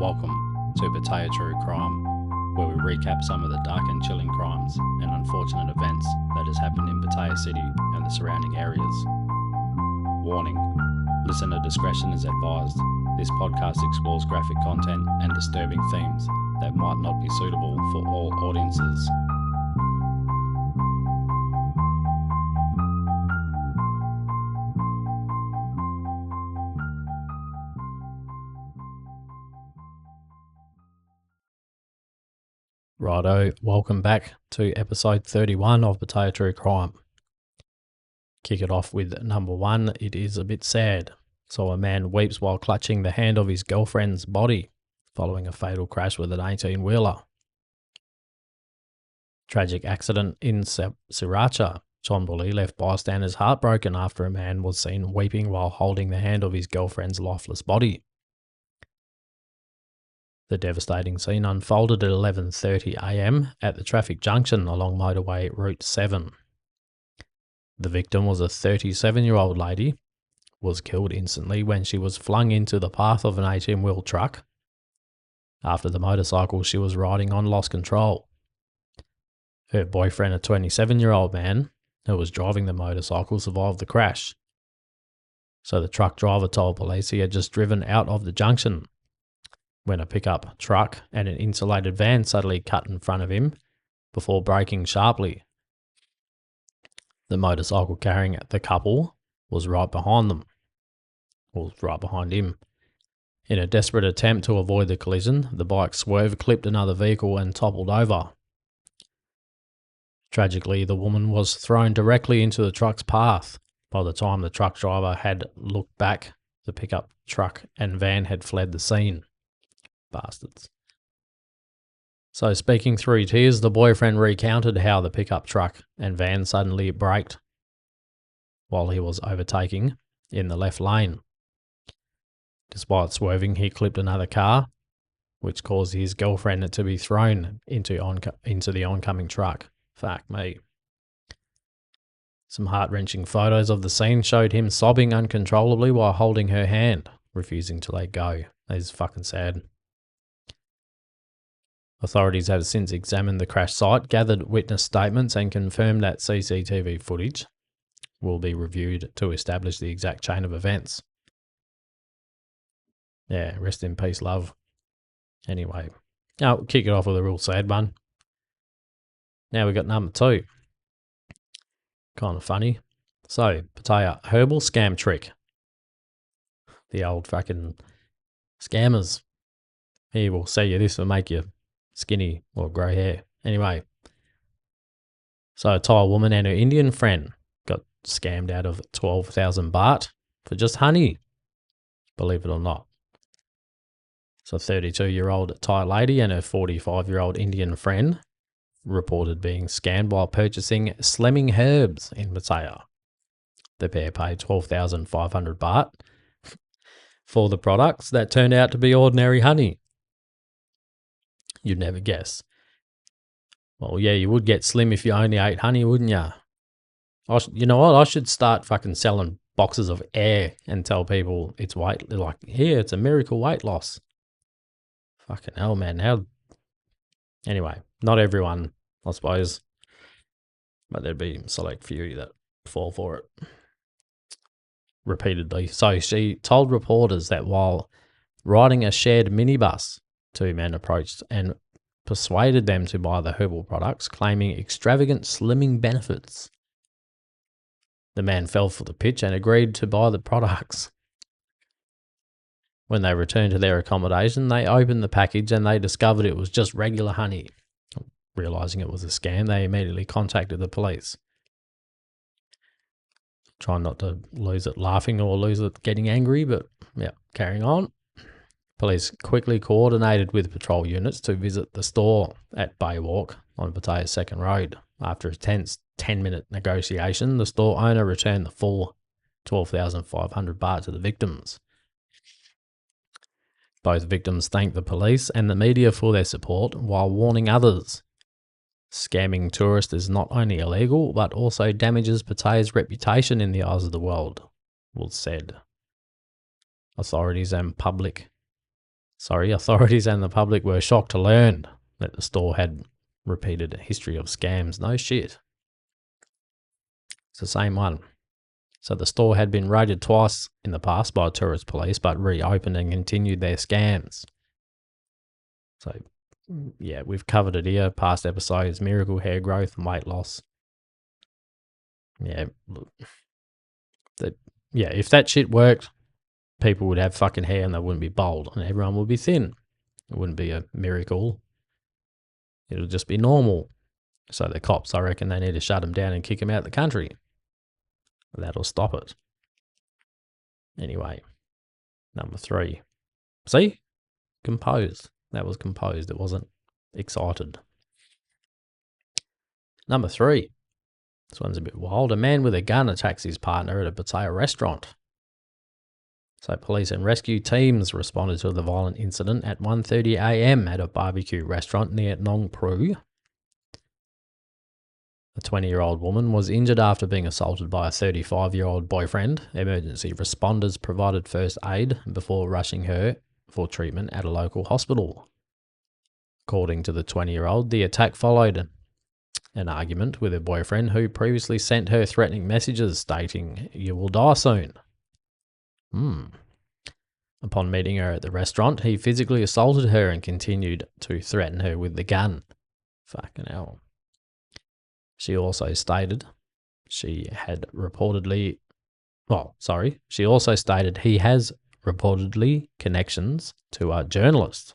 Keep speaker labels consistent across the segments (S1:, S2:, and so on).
S1: Welcome to Pattaya True Crime, where we recap some of the dark and chilling crimes and unfortunate events that has happened in Pattaya City and the surrounding areas. Warning: listener discretion is advised. This podcast explores graphic content and disturbing themes that might not be suitable for all audiences. Righto, welcome back to episode 31 of Pattaya True Crime. Kick it off with number one. It is a bit sad. So a man weeps while clutching the hand of his girlfriend's body following a fatal crash with an 18-wheeler. Tragic accident in Sriracha, Chonburi, left bystanders heartbroken after a man was seen weeping while holding the hand of his girlfriend's lifeless body. The devastating scene unfolded at 11:30 a.m. at the traffic junction along motorway Route 7. The victim was a 37-year-old lady, was killed instantly when she was flung into the path of an 18-wheel truck after the motorcycle she was riding on lost control. Her boyfriend, a 27-year-old man who was driving the motorcycle, survived the crash. So the truck driver told police he had just driven out of the junction when a pickup truck and an insulated van suddenly cut in front of him before braking sharply. The motorcycle carrying the couple was right behind them, or right behind him. In a desperate attempt to avoid the collision, the bike swerved, clipped another vehicle and toppled over. Tragically, the woman was thrown directly into the truck's path. By the time the truck driver had looked back, the pickup truck and van had fled the scene. Bastards. So speaking through tears, the boyfriend recounted how the pickup truck and van suddenly braked while he was overtaking in the left lane. Despite swerving, he clipped another car, which caused his girlfriend to be thrown into the oncoming truck. Fuck me. Some heart-wrenching photos of the scene showed him sobbing uncontrollably while holding her hand, refusing to let go. That is fucking sad. Authorities have since examined the crash site, gathered witness statements and confirmed that CCTV footage will be reviewed to establish the exact chain of events. Yeah, rest in peace, love. Anyway, I'll kick it off with a real sad one. Now we got number two. Kind of funny. So, Pattaya, herbal scam trick. The old fucking scammers. Here, we'll sell you this will make you skinny or grow hair. Anyway, so a Thai woman and her Indian friend got scammed out of 12,000 baht for just honey, believe it or not. So a 32-year-old Thai lady and her 45-year-old Indian friend reported being scammed while purchasing Slemming herbs in Pattaya. The pair paid 12,500 baht for the products that turned out to be ordinary honey. You'd never guess. Well, yeah, you would get slim if you only ate honey, wouldn't you? You know what? I should start fucking selling boxes of air and tell people it's weight. They're like, here, it's a miracle weight loss. Fucking hell, man. Anyway, not everyone, I suppose. But there'd be a select few that fall for it repeatedly. So she told reporters that while riding a shared minibus, two men approached and persuaded them to buy the herbal products, claiming extravagant slimming benefits. The man fell for the pitch and agreed to buy the products. When they returned to their accommodation, they opened the package and they discovered it was just regular honey. Realizing it was a scam, they immediately contacted the police. Trying not to lose it laughing or lose it getting angry, but yeah, carrying on. Police quickly coordinated with patrol units to visit the store at Baywalk on Pattaya Second Road. After a tense 10-minute negotiation, the store owner returned the full 12,500 baht to the victims. Both victims thanked the police and the media for their support while warning others. Scamming tourists is not only illegal, but also damages Pattaya's reputation in the eyes of the world, was said. Authorities and public Authorities and the public were shocked to learn that the store had repeated a history of scams. No shit. It's the same one. So the store had been raided twice in the past by tourist police, but reopened and continued their scams. So, yeah, we've covered it here. Past episodes, miracle hair growth and weight loss. Yeah, if that shit worked, people would have fucking hair and they wouldn't be bald, and everyone would be thin. It wouldn't be a miracle. It'll just be normal. So the cops, I reckon, they need to shut them down and kick them out of the country. That'll stop it. Anyway, number 3. See? Composed. That was composed. It wasn't excited. Number 3. This one's a bit wild. A man with a gun attacks his partner at a Pattaya restaurant. So police and rescue teams responded to the violent incident at 1:30 a.m. at a barbecue restaurant near Nong Pru. A 20-year-old woman was injured after being assaulted by a 35-year-old boyfriend. Emergency responders provided first aid before rushing her for treatment at a local hospital. According to the 20-year-old, the attack followed an argument with her boyfriend, who previously sent her threatening messages stating, "You will die soon." Upon meeting her at the restaurant, he physically assaulted her and continued to threaten her with the gun. Fucking hell. She also stated he has reportedly connections to a journalist.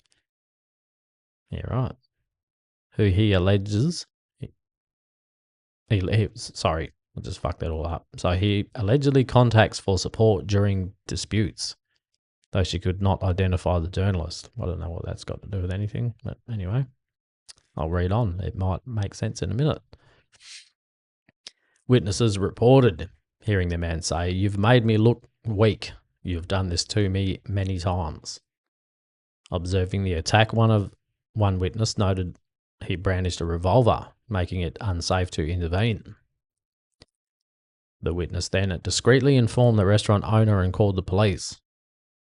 S1: Yeah, right. Who he alleges... Sorry, I just fucked that all up. So he allegedly contacts for support during disputes, though she could not identify the journalist. I don't know what that's got to do with anything, but anyway, I'll read on. It might make sense in a minute. Witnesses reported hearing the man say, "You've made me look weak. You've done this to me many times." Observing the attack, one witness noted he brandished a revolver, making it unsafe to intervene. The witness then discreetly informed the restaurant owner and called the police.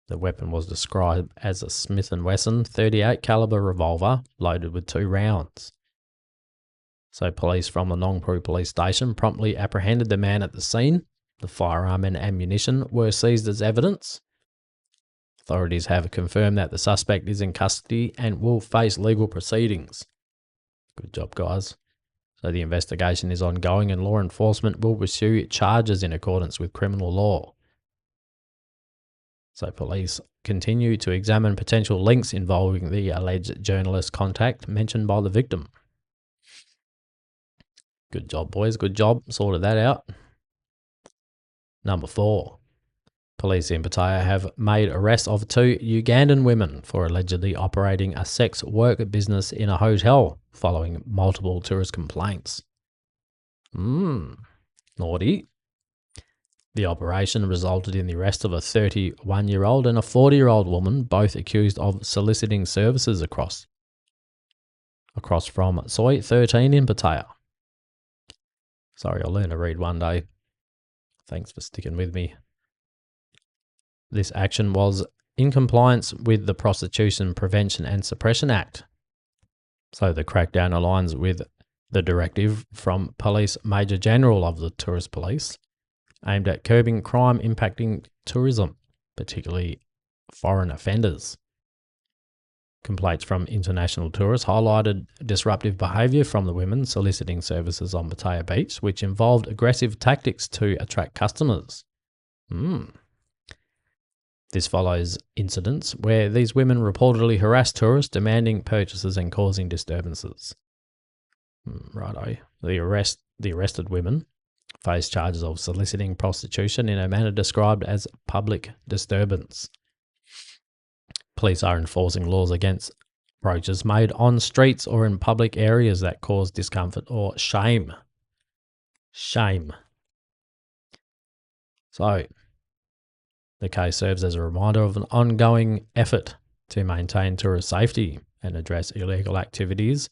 S1: The weapon was described as a Smith & Wesson .38 caliber revolver loaded with 2 rounds. So police from the Nong Pru police station promptly apprehended the man at the scene. The firearm and ammunition were seized as evidence. Authorities have confirmed that the suspect is in custody and will face legal proceedings. Good job, guys. So the investigation is ongoing and law enforcement will pursue charges in accordance with criminal law. So police continue to examine potential links involving the alleged journalist contact mentioned by the victim. Good job, boys. Good job. Sorted that out. Number 4. Police in Pattaya have made arrests of 2 Ugandan women for allegedly operating a sex work business in a hotel following multiple tourist complaints. Naughty. The operation resulted in the arrest of a 31-year-old and a 40-year-old woman, both accused of soliciting services across from Soi 13 in Pattaya. Sorry, I'll learn to read one day. Thanks for sticking with me. This action was in compliance with the Prostitution Prevention and Suppression Act. So the crackdown aligns with the directive from Police Major General of the Tourist Police, aimed at curbing crime impacting tourism, particularly foreign offenders. Complaints from international tourists highlighted disruptive behaviour from the women soliciting services on Pattaya Beach, which involved aggressive tactics to attract customers. This follows incidents where these women reportedly harassed tourists, demanding purchases and causing disturbances. Righto. The arrested women face charges of soliciting prostitution in a manner described as public disturbance. Police are enforcing laws against approaches made on streets or in public areas that cause discomfort or shame. Shame. So, the case serves as a reminder of an ongoing effort to maintain tourist safety and address illegal activities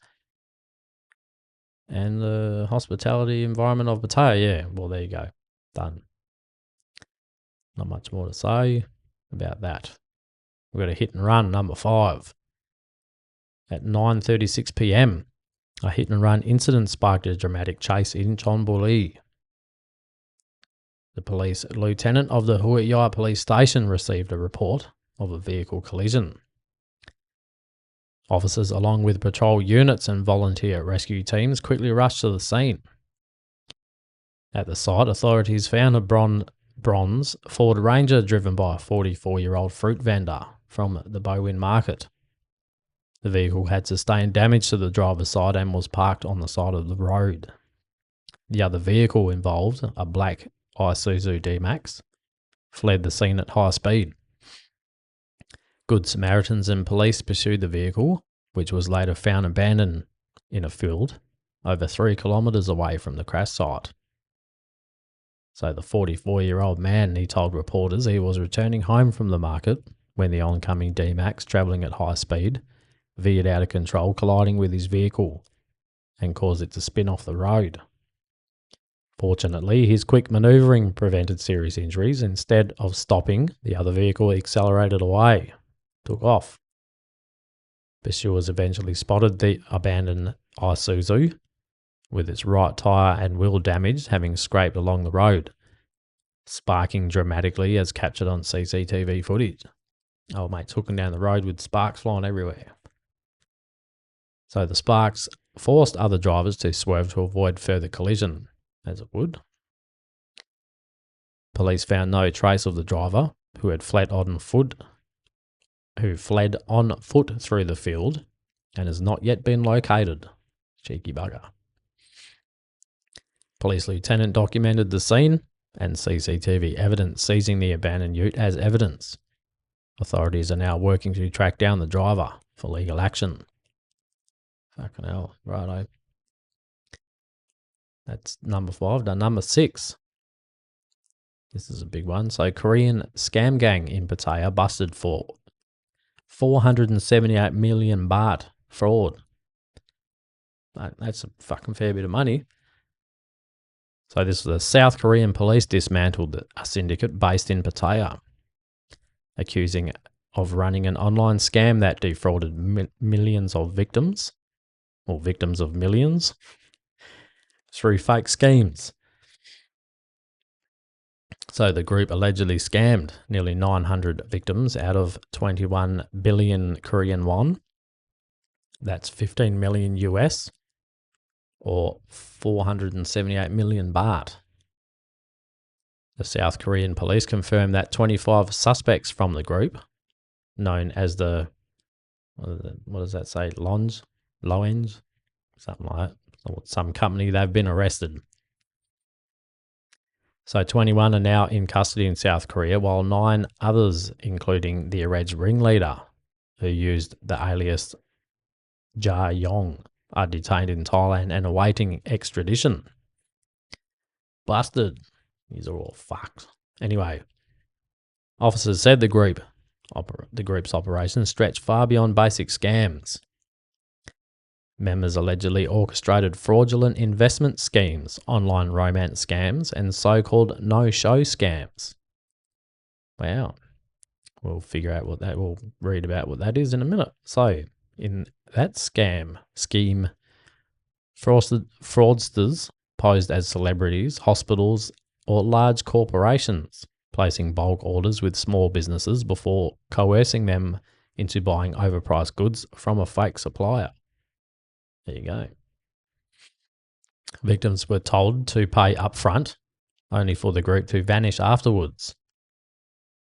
S1: and the hospitality environment of Pattaya. Yeah, well, there you go. Done. Not much more to say about that. We've got a hit and run, number 5. At 9:36 p.m, a hit and run incident sparked a dramatic chase in Chonburi. The police lieutenant of the Huayai police station received a report of a vehicle collision. Officers, along with patrol units and volunteer rescue teams, quickly rushed to the scene. At the site, authorities found a bronze Ford Ranger driven by a 44-year-old fruit vendor from the Bowen market. The vehicle had sustained damage to the driver's side and was parked on the side of the road. The other vehicle involved, a black Isuzu D-Max, fled the scene at high speed. Good Samaritans and police pursued the vehicle, which was later found abandoned in a field over 3 kilometres away from the crash site. So the 44-year-old man, he told reporters he was returning home from the market when the oncoming D-Max, travelling at high speed, veered out of control, colliding with his vehicle and caused it to spin off the road. Fortunately, his quick manoeuvring prevented serious injuries. Instead of stopping, the other vehicle accelerated away, took off. Pursuers eventually spotted the abandoned Isuzu with its right tyre and wheel damaged, having scraped along the road, sparking dramatically as captured on CCTV footage. Old mate's hooking down the road with sparks flying everywhere. So the sparks forced other drivers to swerve to avoid further collision, as it would. Police found no trace of the driver, who had fled on foot through the field and has not yet been located. Cheeky bugger. Police lieutenant documented the scene and CCTV evidence, seizing the abandoned ute as evidence. Authorities are now working to track down the driver for legal action. Fucking hell, righto. That's number 5. Done number 6. This is a big one. So, Korean scam gang in Pattaya busted for 478 million baht fraud. That's a fucking fair bit of money. So this is the South Korean police dismantled a syndicate based in Pattaya, accusing of running an online scam that defrauded millions of victims, or victims of millions, through fake schemes. So the group allegedly scammed nearly 900 victims out of 21 billion Korean won. That's 15 million US, or 478 million baht. The South Korean police confirmed that 25 suspects from the group, known as what does that say, Loenge, something like that, some company, they've been arrested. So 21 are now in custody in South Korea, while 9 others, including the alleged ringleader, who used the alias Ja Yong, are detained in Thailand and awaiting extradition. Busted. These are all fucked. Anyway, officers said the group's operations stretched far beyond basic scams. Members allegedly orchestrated fraudulent investment schemes, online romance scams, and so-called no-show scams. Wow. We'll read about what that is in a minute. So, in that scheme, fraudsters posed as celebrities, hospitals, or large corporations, placing bulk orders with small businesses before coercing them into buying overpriced goods from a fake supplier. There you go. Victims were told to pay upfront, only for the group to vanish afterwards.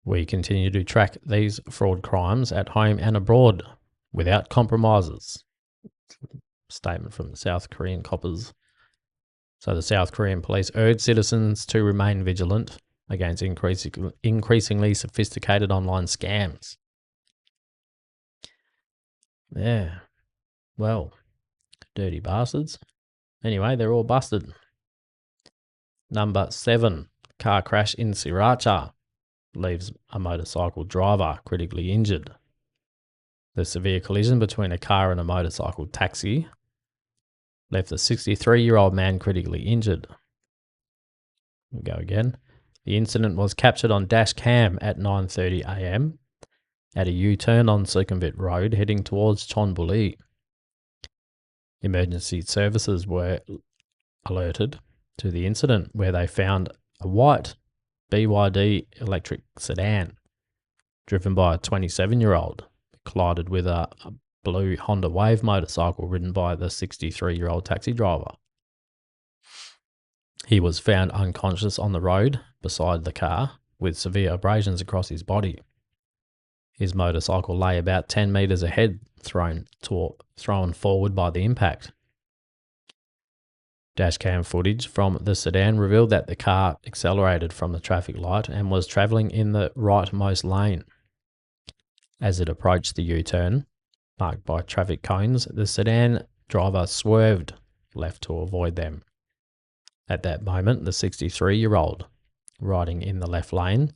S1: We continue to track these fraud crimes at home and abroad without compromises. Statement from the South Korean coppers. So the South Korean police urge citizens to remain vigilant against increasingly sophisticated online scams. Yeah. Well, dirty bastards. Anyway, they're all busted. Number 7. Car crash in Sriracha leaves a motorcycle driver critically injured. The severe collision between a car and a motorcycle taxi left a 63-year-old man critically injured. We'll go again. The incident was captured on dash cam at 9:30 a.m. at a U-turn on Sukhumvit Road heading towards Chonburi. Emergency services were alerted to the incident, where they found a white BYD electric sedan driven by a 27-year-old collided with a blue Honda Wave motorcycle ridden by the 63-year-old taxi driver. He was found unconscious on the road beside the car with severe abrasions across his body. His motorcycle lay about 10 metres ahead, thrown forward by the impact. Dashcam footage from the sedan revealed that the car accelerated from the traffic light and was travelling in the rightmost lane. As it approached the U-turn, marked by traffic cones, the sedan driver swerved left to avoid them. At that moment, the 63-year-old, riding in the left lane,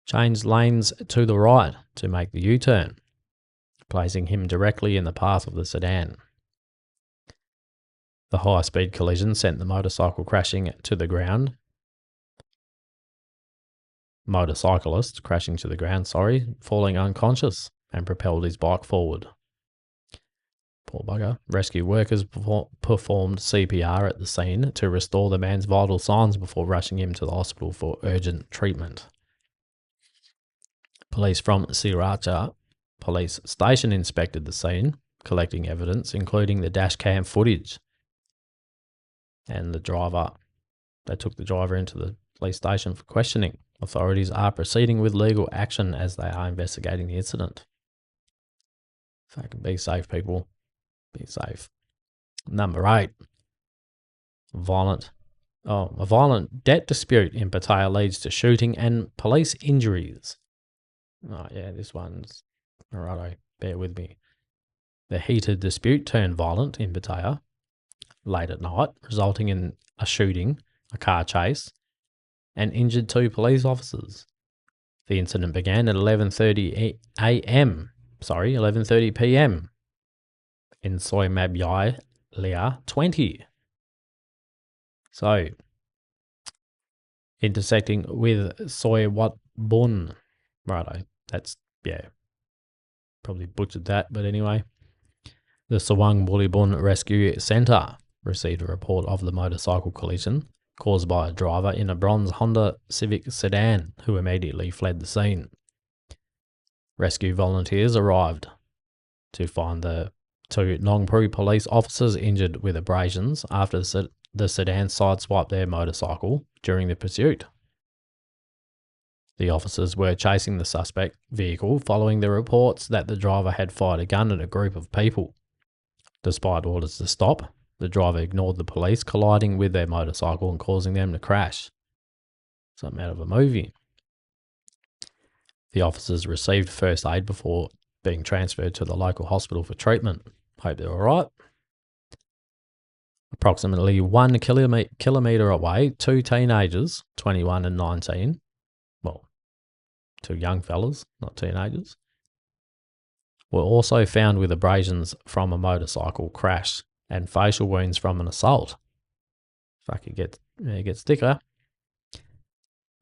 S1: changed lanes to the right to make the U-turn, placing him directly in the path of the sedan. The high-speed collision sent the motorcycle crashing to the ground. Motorcyclist crashing to the ground, falling unconscious and propelled his bike forward. Poor bugger. Rescue workers performed CPR at the scene to restore the man's vital signs before rushing him to the hospital for urgent treatment. Police from Sriracha Police Station inspected the scene, collecting evidence, including the dashcam footage. And they took the driver into the police station for questioning. Authorities are proceeding with legal action as they are investigating the incident. Fucking be safe, people. Be safe. Number 8. A violent debt dispute in Pattaya leads to shooting and police injuries. Oh yeah, this one's... Alrighto, bear with me. The heated dispute turned violent in Pattaya late at night, resulting in a shooting, a car chase, and injured 2 police officers. The incident began at 11:30 p.m. in Soi Mabyai Lia 20. So, intersecting with Soi Wat Bun. Righto, that's, yeah, probably butchered that, but anyway. The Sawang Bulibun Rescue Centre received a report of the motorcycle collision caused by a driver in a bronze Honda Civic sedan who immediately fled the scene. Rescue volunteers arrived to find the 2 Nongpru police officers injured with abrasions after the sedan sideswiped their motorcycle during the pursuit. The officers were chasing the suspect vehicle following the reports that the driver had fired a gun at a group of people. Despite orders to stop, the driver ignored the police, colliding with their motorcycle and causing them to crash. Something out of a movie. The officers received first aid before being transferred to the local hospital for treatment. Hope they're alright. Approximately 1 kilometre away, 2 teenagers, 21 and 19, well, 2 young fellas, not teenagers, were also found with abrasions from a motorcycle crash and facial wounds from an assault. Fuck, it gets thicker.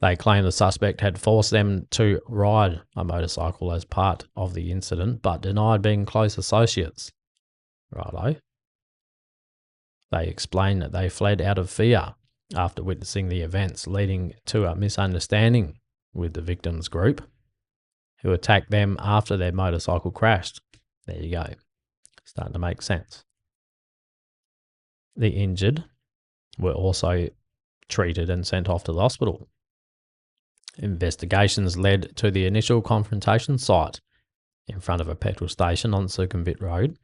S1: They claim the suspect had forced them to ride a motorcycle as part of the incident, but denied being close associates. Righto. They explained that they fled out of fear after witnessing the events, leading to a misunderstanding with the victims' group, who attacked them after their motorcycle crashed. There you go. Starting to make sense. The injured were also treated and sent off to the hospital. Investigations led to the initial confrontation site in front of a petrol station on Sukhumvit Road.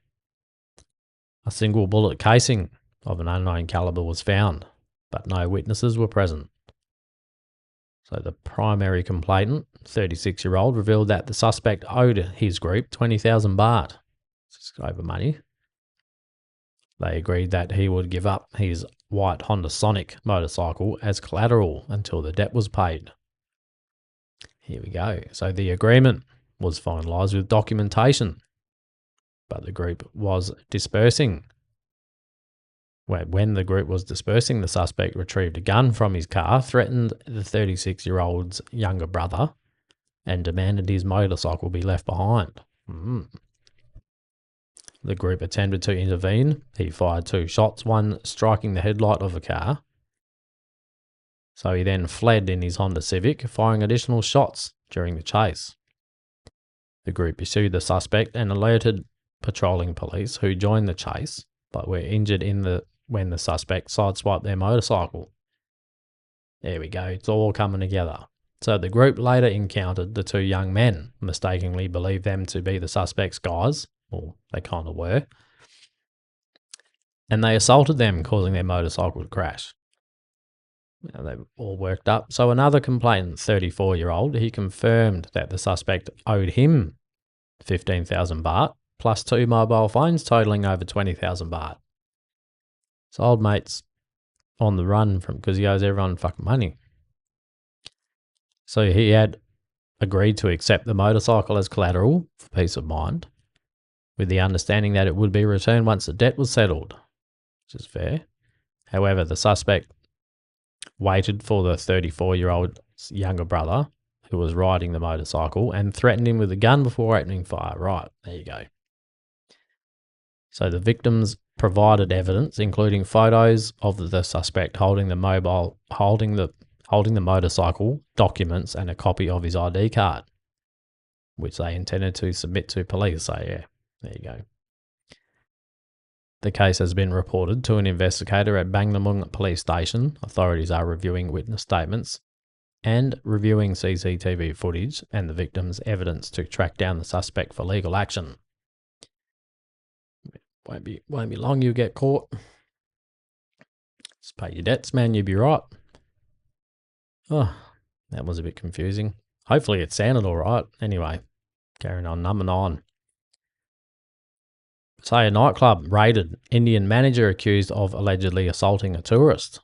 S1: A single bullet casing of an unknown calibre was found, but no witnesses were present. So the primary complainant, 36-year-old, revealed that the suspect owed his group 20,000 baht, just over money. They agreed that he would give up his white Honda Sonic motorcycle as collateral until the debt was paid. Here we go. So the agreement was finalised with documentation, but the group was dispersing. When the group was dispersing, the suspect retrieved a gun from his car, threatened the 36-year-old's younger brother, and demanded his motorcycle be left behind. The group attempted to intervene. He fired 2 shots, one striking the headlight of a car. So he then fled in his Honda Civic, firing additional shots during the chase. The group pursued the suspect and alerted patrolling police, who joined the chase but were injured when the suspect sideswiped their motorcycle. There we go, it's all coming together. So the group later encountered the 2 young men, mistakenly believed them to be the suspect's guys, or they kind of were, and they assaulted them, causing their motorcycle to crash. Now they all worked up. So another complainant, 34-year-old, he confirmed that the suspect owed him 15,000 baht, plus 2 mobile phones totaling over 20,000 baht. So old mate's on the run because he owes everyone fucking money. So he had agreed to accept the motorcycle as collateral for peace of mind, with the understanding that it would be returned once the debt was settled, which is fair. However, the suspect waited for the 34-year-old's younger brother, who was riding the motorcycle, and threatened him with a gun before opening fire. Right, there you go. So the victims provided evidence, including photos of the suspect holding the motorcycle, documents, and a copy of his ID card, which they intended to submit to police. So yeah, there you go. The case has been reported to an investigator at Banglamung Police Station. Authorities are reviewing witness statements and reviewing CCTV footage and the victim's evidence to track down the suspect for legal action. Won't be long you get caught. Just pay your debts, man, you'll be right. Oh, that was a bit confusing. Hopefully it sounded all right. Anyway, carrying on. Number 9. Pattaya nightclub raided. Indian manager accused of allegedly assaulting a tourist.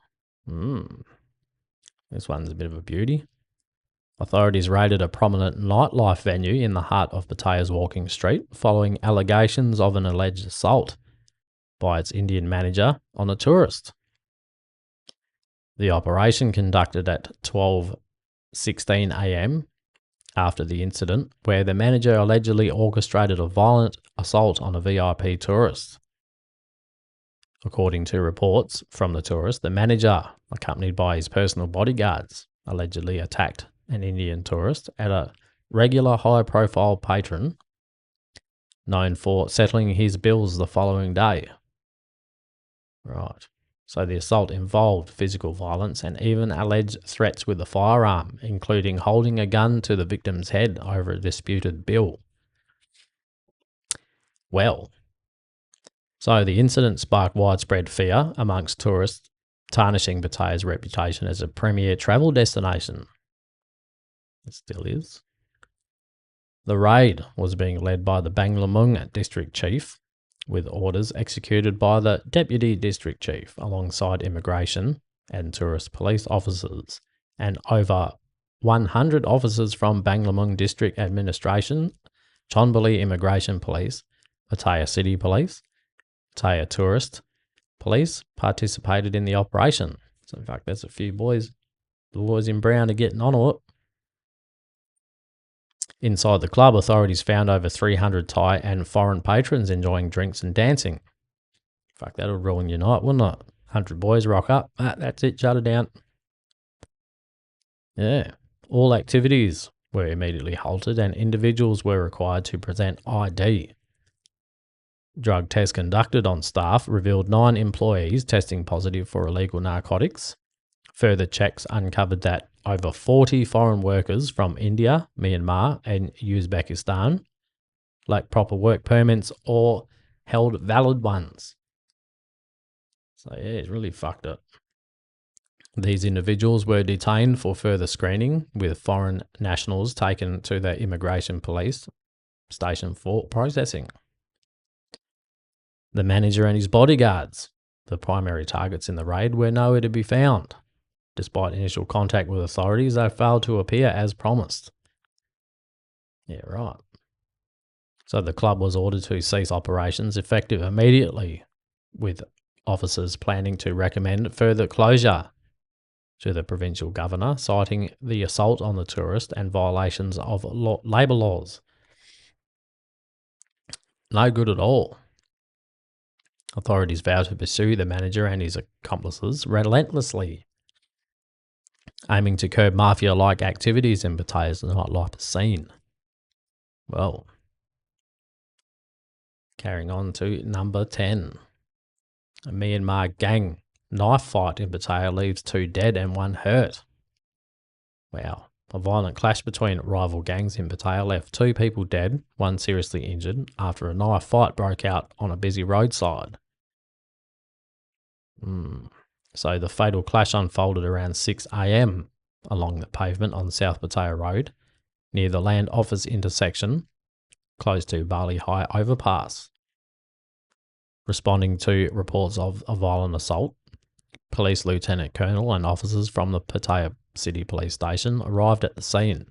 S1: This one's a bit of a beauty. Authorities raided a prominent nightlife venue in the heart of Pattaya's Walking Street following allegations of an alleged assault by its Indian manager on a tourist. The operation conducted at 12:16 a.m. after the incident, where the manager allegedly orchestrated a violent assault on a VIP tourist. According to reports from the tourist, the manager, accompanied by his personal bodyguards, allegedly attacked an Indian tourist at a regular high-profile patron known for settling his bills the following day. Right. So the assault involved physical violence and even alleged threats with a firearm, including holding a gun to the victim's head over a disputed bill. Well, so the incident sparked widespread fear amongst tourists, tarnishing Pattaya's reputation as a premier travel destination. It still is. The raid was being led by the Banglamung district chief, with orders executed by the deputy district chief alongside immigration and tourist police officers and over 100 officers from Banglamung District Administration, Chonburi Immigration Police, Pattaya City Police, Pattaya Tourist Police participated in the operation. So in fact, there's a few boys. The boys in brown are getting on it. Inside the club, authorities found over 300 Thai and foreign patrons enjoying drinks and dancing. Fuck, that'll ruin your night, wouldn't it? 100 boys rock up. That's it, shut it down. Yeah. All activities were immediately halted and individuals were required to present ID. Drug tests conducted on staff revealed 9 employees testing positive for illegal narcotics. Further checks uncovered that over 40 foreign workers from India, Myanmar, and Uzbekistan lacked proper work permits or held valid ones. So yeah, it's really fucked up. These individuals were detained for further screening, with foreign nationals taken to the immigration police station for processing. The manager and his bodyguards, the primary targets in the raid, were nowhere to be found. Despite initial contact with authorities, they failed to appear as promised. Yeah, right. So the club was ordered to cease operations effective immediately, with officers planning to recommend further closure to the provincial governor, citing the assault on the tourist and violations of labour laws. No good at all. Authorities vow to pursue the manager and his accomplices relentlessly, aiming to curb mafia-like activities in Pattaya's nightlife scene. Well, carrying on to number 10. A Myanmar gang knife fight in Pattaya leaves 2 dead and 1 hurt. Wow. A violent clash between rival gangs in Pattaya left 2 people dead, 1 seriously injured, after a knife fight broke out on a busy roadside. So the fatal clash unfolded around 6 a.m. along the pavement on South Pattaya Road, near the Land Office intersection, close to Bali High Overpass. Responding to reports of a violent assault, Police Lieutenant Colonel and officers from the Pattaya City Police Station arrived at the scene,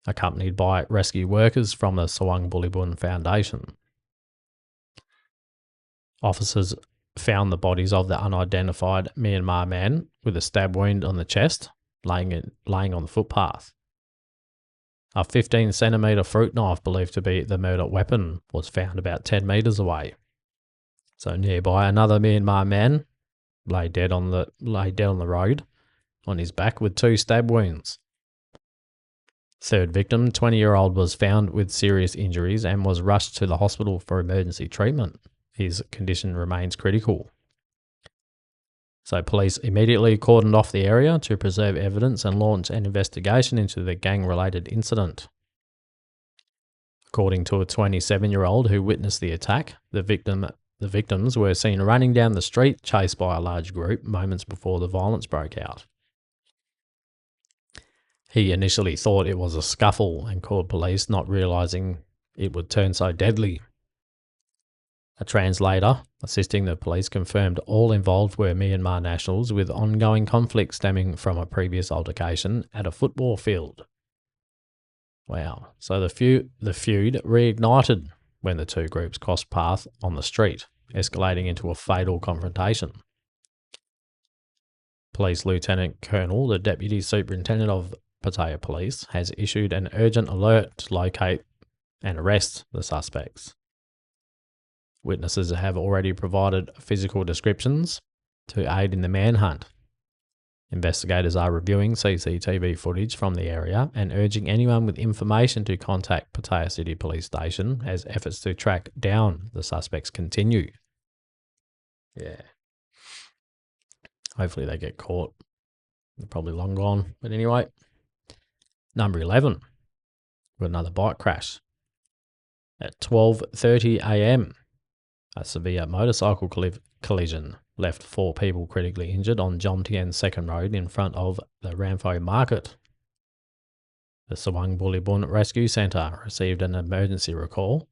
S1: accompanied by rescue workers from the Sawang Bulibun Foundation. Officers found the bodies of the unidentified Myanmar man with a stab wound on the chest, laying on the footpath. A 15-centimetre fruit knife believed to be the murder weapon was found about 10 metres away. So nearby, another Myanmar man lay dead on the road on his back with 2 stab wounds. Third victim, 20-year-old, was found with serious injuries and was rushed to the hospital for emergency treatment. His condition remains critical. So police immediately cordoned off the area to preserve evidence and launch an investigation into the gang-related incident. According to a 27-year-old who witnessed the attack, the victims were seen running down the street, chased by a large group moments before the violence broke out. He initially thought it was a scuffle and called police, not realising it would turn so deadly. A translator assisting the police confirmed all involved were Myanmar nationals with ongoing conflict stemming from a previous altercation at a football field. Wow. So the feud reignited when the 2 groups crossed paths on the street, escalating into a fatal confrontation. Police Lieutenant Colonel, the Deputy Superintendent of Pattaya Police, has issued an urgent alert to locate and arrest the suspects. Witnesses have already provided physical descriptions to aid in the manhunt. Investigators are reviewing CCTV footage from the area and urging anyone with information to contact Pattaya City Police Station as efforts to track down the suspects continue. Yeah. Hopefully they get caught. They're probably long gone. But anyway, number 11. Got another bike crash. At 12:30 a.m. A severe motorcycle collision left 4 people critically injured on Jomtien 2nd Road in front of the Rampho Market. The Sawang Bulibun Rescue Centre received an emergency call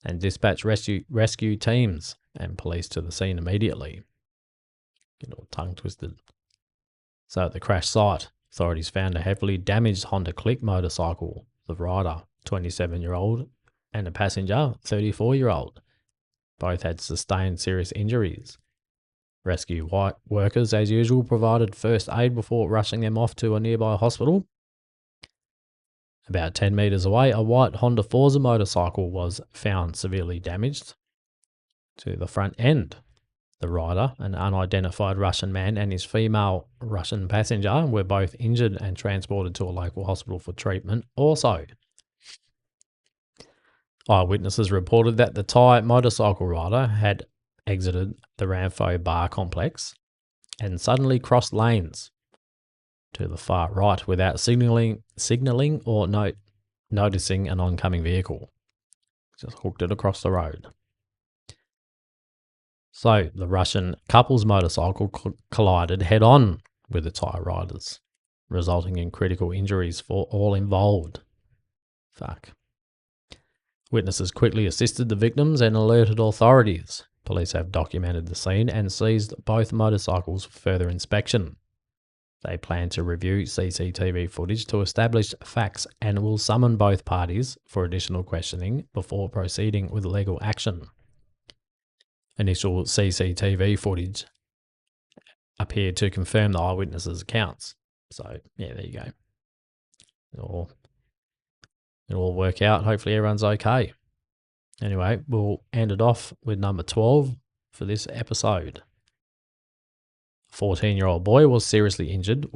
S1: and dispatched rescue teams and police to the scene immediately. Get all tongue twisted. So at the crash site, authorities found a heavily damaged Honda Click motorcycle. The rider, 27-year-old, and a passenger, 34-year-old. Both had sustained serious injuries. Rescue workers, as usual, provided first aid before rushing them off to a nearby hospital. About 10 metres away, a white Honda Forza motorcycle was found severely damaged to the front end. The rider, an unidentified Russian man, and his female Russian passenger were both injured and transported to a local hospital for treatment also. Eyewitnesses reported that the Thai motorcycle rider had exited the Rampho bar complex and suddenly crossed lanes to the far right without signalling or noticing an oncoming vehicle. Just hooked it across the road. So the Russian couple's motorcycle collided head-on with the Thai riders, resulting in critical injuries for all involved. Fuck. Witnesses quickly assisted the victims and alerted authorities. Police have documented the scene and seized both motorcycles for further inspection. They plan to review CCTV footage to establish facts and will summon both parties for additional questioning before proceeding with legal action. Initial CCTV footage appeared to confirm the eyewitnesses' accounts. So, yeah, there you go. It'll all work out. Hopefully everyone's okay. Anyway, we'll end it off with number 12 for this episode. A 14-year-old boy was seriously injured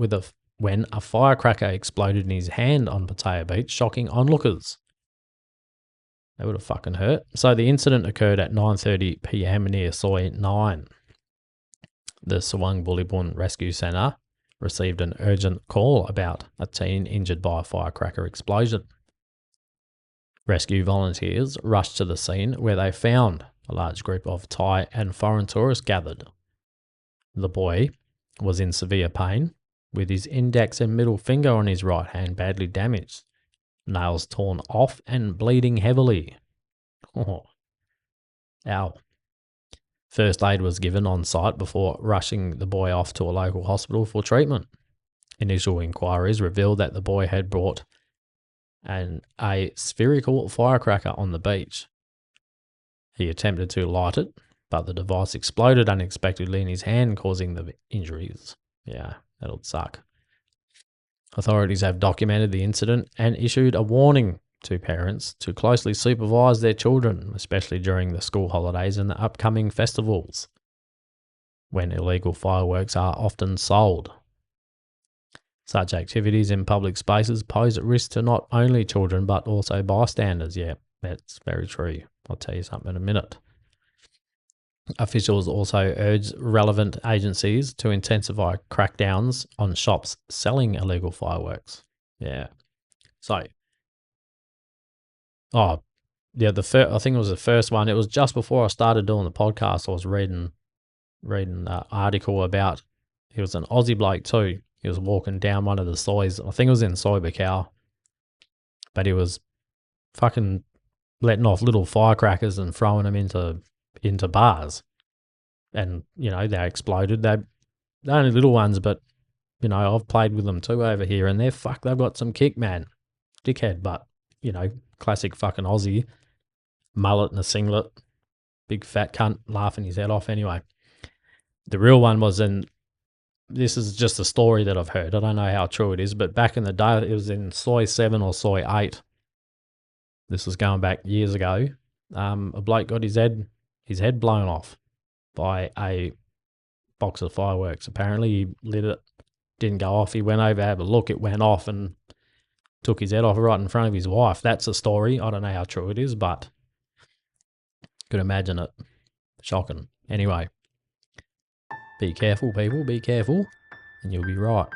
S1: when a firecracker exploded in his hand on Pattaya Beach, shocking onlookers. That would have fucking hurt. So the incident occurred at 9:30 p.m. near Soi 9. The Sewang Bulibun Rescue Centre received an urgent call about a teen injured by a firecracker explosion. Rescue volunteers rushed to the scene where they found a large group of Thai and foreign tourists gathered. The boy was in severe pain, with his index and middle finger on his right hand badly damaged, nails torn off and bleeding heavily. Oh. Ow. First aid was given on site before rushing the boy off to a local hospital for treatment. Initial inquiries revealed that the boy had brought a spherical firecracker on the beach. He attempted to light it, but the device exploded unexpectedly in his hand, causing the injuries. Yeah, that'll suck. Authorities have documented the incident and issued a warning to parents to closely supervise their children, especially during the school holidays and the upcoming festivals, when illegal fireworks are often sold. Such activities in public spaces pose a risk to not only children but also bystanders. Yeah, that's very true. I'll tell you something in a minute. Officials also urged relevant agencies to intensify crackdowns on shops selling illegal fireworks. Yeah. So, I think it was the first one. It was just before I started doing the podcast. I was reading an article about, he was an Aussie bloke too. He was walking down one of the sois. I think it was in Soi Buakhao. But he was fucking letting off little firecrackers and throwing them into bars. And, they exploded. They're only little ones, but, I've played with them too over here, and they've got some kick, man. Dickhead, but, classic fucking Aussie. Mullet and a singlet. Big fat cunt laughing his head off anyway. The real one was this is just a story that I've heard. I don't know how true it is, but back in the day, it was in Soi 7 or Soi 8. This was going back years ago. A bloke got his head blown off by a box of fireworks. Apparently, he lit it, didn't go off. He went over to have a look. It went off and took his head off right in front of his wife. That's a story. I don't know how true it is, but could imagine it. Shocking. Anyway, be careful, people. Be careful, and you'll be right.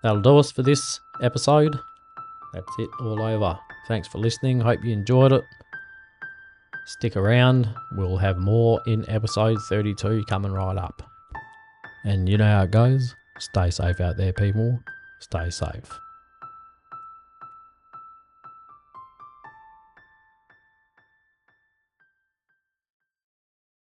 S1: That'll do us for this episode. That's it, all over. Thanks for listening. Hope you enjoyed it. Stick around. We'll have more in episode 32 coming right up. And you know how it goes. Stay safe out there, people. Stay safe.